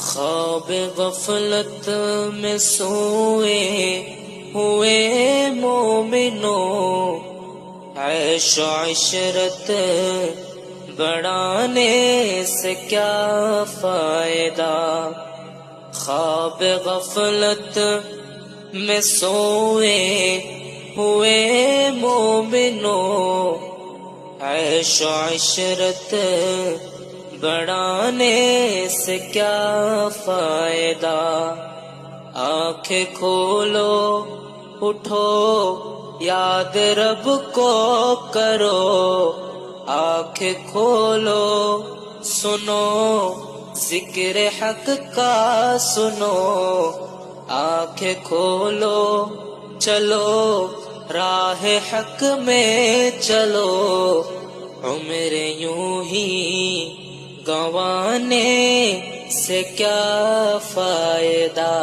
خواب غفلت میں سوئے ہوئے مومنوں، عیش و عشرت بڑھانے سے کیا فائدہ؟ خواب غفلت میں سوئے ہوئے مومنوں، عیش و عشرت بڑھانے سے کیا فائدہ؟ آنکھیں کھولو اٹھو یاد رب کو کرو، آنکھیں کھولو سنو ذکر حق کا سنو، آنکھیں کھولو چلو راہ حق میں چلو، عمر یوں ہی گنوانے سے کیا فائدہ؟